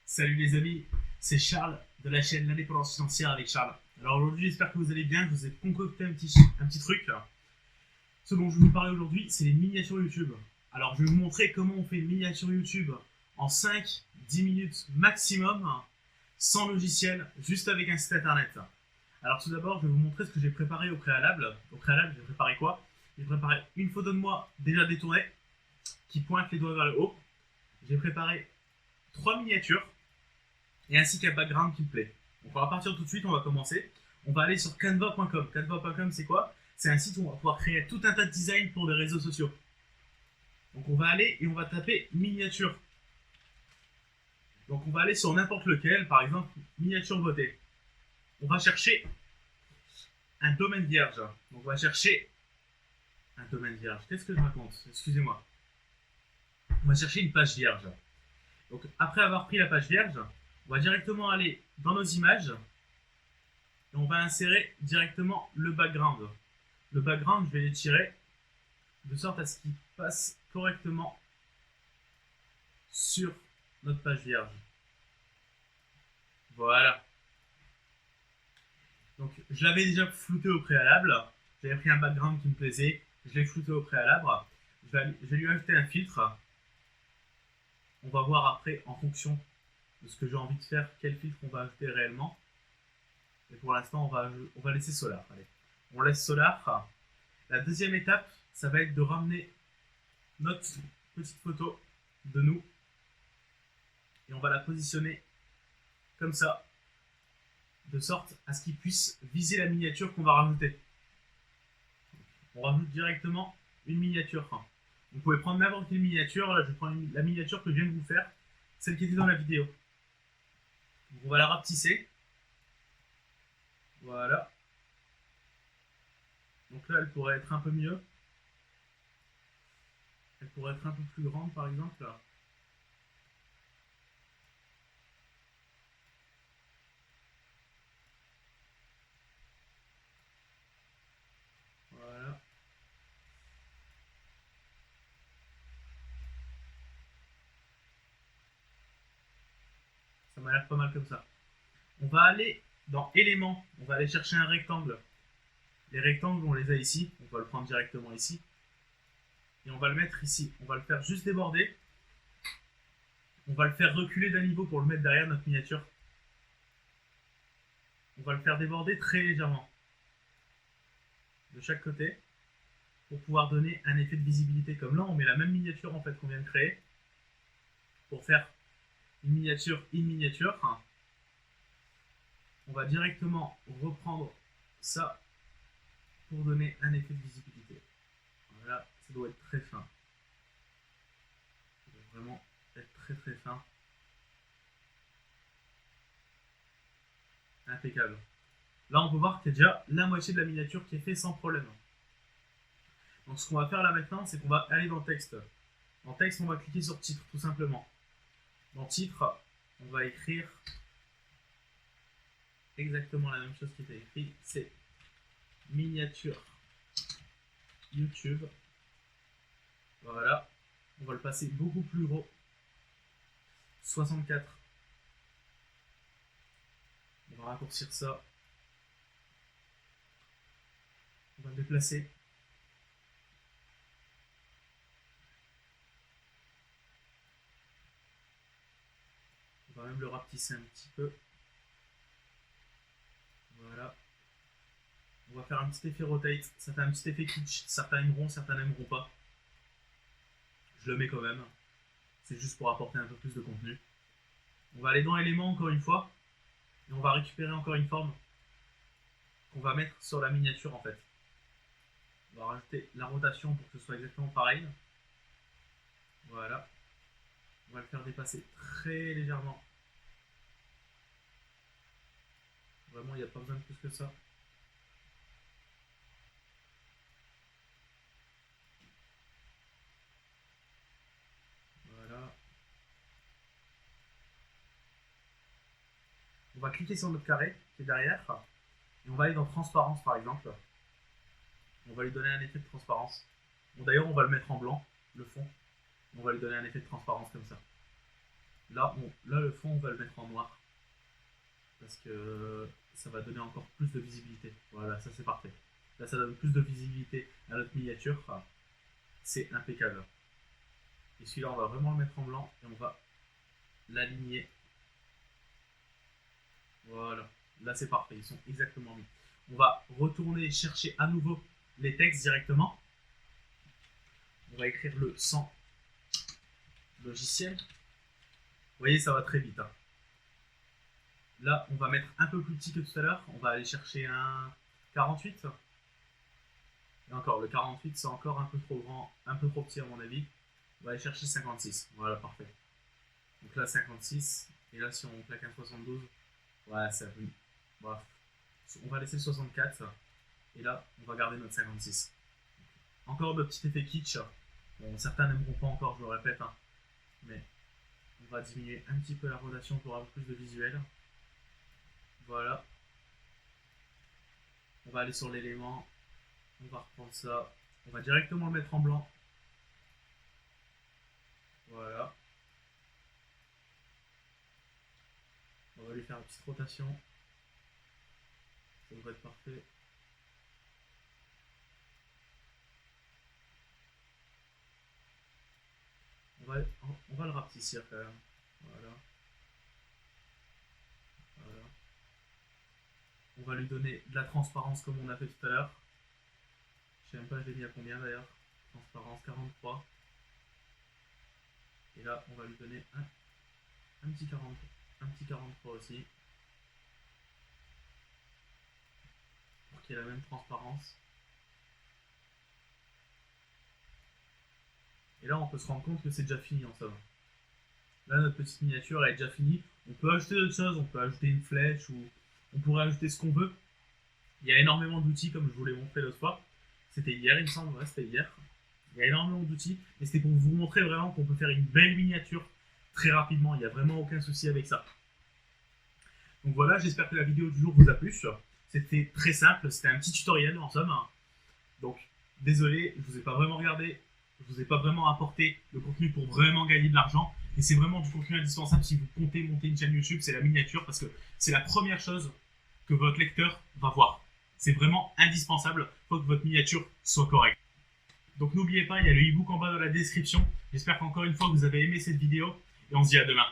Salut les amis, c'est Charles de la chaîne L'Indépendance Financière avec Charles. Alors aujourd'hui, j'espère que vous allez bien. Je vous ai concocté un petit truc. Ce dont je vais vous parler aujourd'hui, c'est les miniatures YouTube. Alors je vais vous montrer comment on fait une miniature YouTube en 5-10 minutes maximum, sans logiciel, juste avec un site internet. Alors tout d'abord, je vais vous montrer ce que j'ai préparé au préalable. Au préalable, j'ai préparé quoi? J'ai préparé une photo de moi déjà détournée, qui pointe les doigts vers le haut. J'ai préparé 3 miniatures et ainsi qu'un background qui me plaît. Donc on va partir tout de suite, on va commencer. On va aller sur canva.com. Canva.com, c'est quoi? C'est un site où on va pouvoir créer tout un tas de designs pour des réseaux sociaux. Donc on va aller et on va taper miniature. Donc on va aller sur n'importe lequel, par exemple miniature beauté. On va chercher un domaine vierge. Donc on va chercher un domaine vierge. Qu'est-ce que je raconte? Excusez-moi. On va chercher une page vierge. Donc après avoir pris la page vierge, on va directement aller dans nos images et on va insérer directement le background. Le background, je vais l'étirer de sorte à ce qu'il passe correctement sur notre page vierge. Voilà. Donc je l'avais déjà flouté au préalable. J'avais pris un background qui me plaisait. Je l'ai flouté au préalable. Je vais lui ajouter un filtre. On va voir après, en fonction de ce que j'ai envie de faire, quel filtre on va ajouter réellement. Et pour l'instant, on va laisser Solar. Allez, on laisse Solar. La deuxième étape, ça va être de ramener notre petite photo de nous. Et on va la positionner comme ça, de sorte à ce qu'il puisse viser la miniature qu'on va rajouter. On rajoute directement une miniature. Vous pouvez prendre n'importe quelle miniature. Là, je prends la miniature que je viens de vous faire, celle qui était dans la vidéo. Donc, on va la rapetisser. Voilà. Donc là, elle pourrait être un peu mieux. Elle pourrait être un peu plus grande, par exemple. Voilà. Ça m'a l'air pas mal comme ça. On va aller dans éléments. On va aller chercher un rectangle. Les rectangles, on les a ici. On va le prendre directement ici. Et on va le mettre ici. On va le faire juste déborder. On va le faire reculer d'un niveau pour le mettre derrière notre miniature. On va le faire déborder très légèrement. De chaque côté. Pour pouvoir donner un effet de visibilité. Comme là, on met la même miniature en fait qu'on vient de créer. Pour faire une miniature in miniature. On va directement reprendre ça pour donner un effet de visibilité. Voilà, ça doit être très fin. Ça doit vraiment être très très fin. Impeccable. Là, on peut voir qu'il y a déjà la moitié de la miniature qui est faite sans problème. Donc ce qu'on va faire là maintenant, c'est qu'on va aller dans texte. Dans texte, on va cliquer sur titre, tout simplement. Dans titre, on va écrire exactement la même chose qui était écrit, c'est miniature YouTube. Voilà. On va le passer beaucoup plus gros. 64. On va raccourcir ça. On va le déplacer. On va même le rapetisser un petit peu. Voilà. On va faire un petit effet rotate. Ça fait un petit effet kitsch. Certains aimeront, certains n'aimeront pas. Je le mets quand même. C'est juste pour apporter un peu plus de contenu. On va aller dans éléments encore une fois. Et on va récupérer encore une forme qu'on va mettre sur la miniature en fait. On va rajouter la rotation pour que ce soit exactement pareil. Voilà. On va le faire dépasser très légèrement. Vraiment, il n'y a pas besoin de plus que ça. Voilà. On va cliquer sur notre carré qui est derrière. Et on va aller dans transparence par exemple. On va lui donner un effet de transparence. Bon, d'ailleurs, on va le mettre en blanc, le fond. On va lui donner un effet de transparence comme ça. Là, le fond, on va le mettre en noir. Parce que ça va donner encore plus de visibilité. Voilà, ça c'est parfait. Là, ça donne plus de visibilité à notre miniature. Enfin, c'est impeccable. Et celui-là, on va vraiment le mettre en blanc et on va l'aligner. Voilà. Là, c'est parfait. Ils sont exactement mis. On va retourner chercher à nouveau les textes directement. On va écrire le 100 logiciel. Vous voyez, ça va très vite. Hein. Là, on va mettre un peu plus petit que tout à l'heure. On va aller chercher un 48. Et encore, le 48, c'est encore un peu trop grand, un peu trop petit à mon avis. On va aller chercher 56. Voilà, parfait. Donc là, 56. Et là, si on claque un 72, ouais, ça oui. Bref. On va laisser le 64. Et là, on va garder notre 56. Encore de petits effets kitsch. Bon, certains n'aimeront pas encore, je le répète. Hein. Mais on va diminuer un petit peu la relation pour avoir plus de visuel. Voilà. On va aller sur l'élément. On va reprendre ça. On va directement le mettre en blanc. Voilà. On va lui faire une petite rotation. Ça devrait être parfait. On va le rapetissir quand même. Voilà. Voilà. On va lui donner de la transparence comme on a fait tout à l'heure. Je sais même pas je l'ai mis à combien d'ailleurs. Transparence 43. Et là on va lui donner un petit 43 aussi. Pour qu'il ait la même transparence. Et là on peut se rendre compte que c'est déjà fini en somme. Là notre petite miniature elle est déjà finie. On peut ajouter d'autres choses, on peut ajouter une flèche ou on pourrait ajouter ce qu'on veut. Il y a énormément d'outils comme je vous l'ai montré l'autre fois. C'était hier il me semble, ouais c'était hier. Il y a énormément d'outils et c'était pour vous montrer vraiment qu'on peut faire une belle miniature très rapidement. Il n'y a vraiment aucun souci avec ça. Donc voilà, j'espère que la vidéo du jour vous a plu. C'était très simple, c'était un petit tutoriel en somme. Donc désolé, je vous ai pas vraiment regardé, je vous ai pas vraiment apporté le contenu pour vraiment gagner de l'argent. Et c'est vraiment du contenu indispensable si vous comptez monter une chaîne YouTube, c'est la miniature parce que c'est la première chose que votre lecteur va voir. C'est vraiment indispensable, il faut que votre miniature soit correcte. Donc n'oubliez pas, il y a le e-book en bas dans la description. J'espère qu'encore une fois vous avez aimé cette vidéo et on se dit à demain.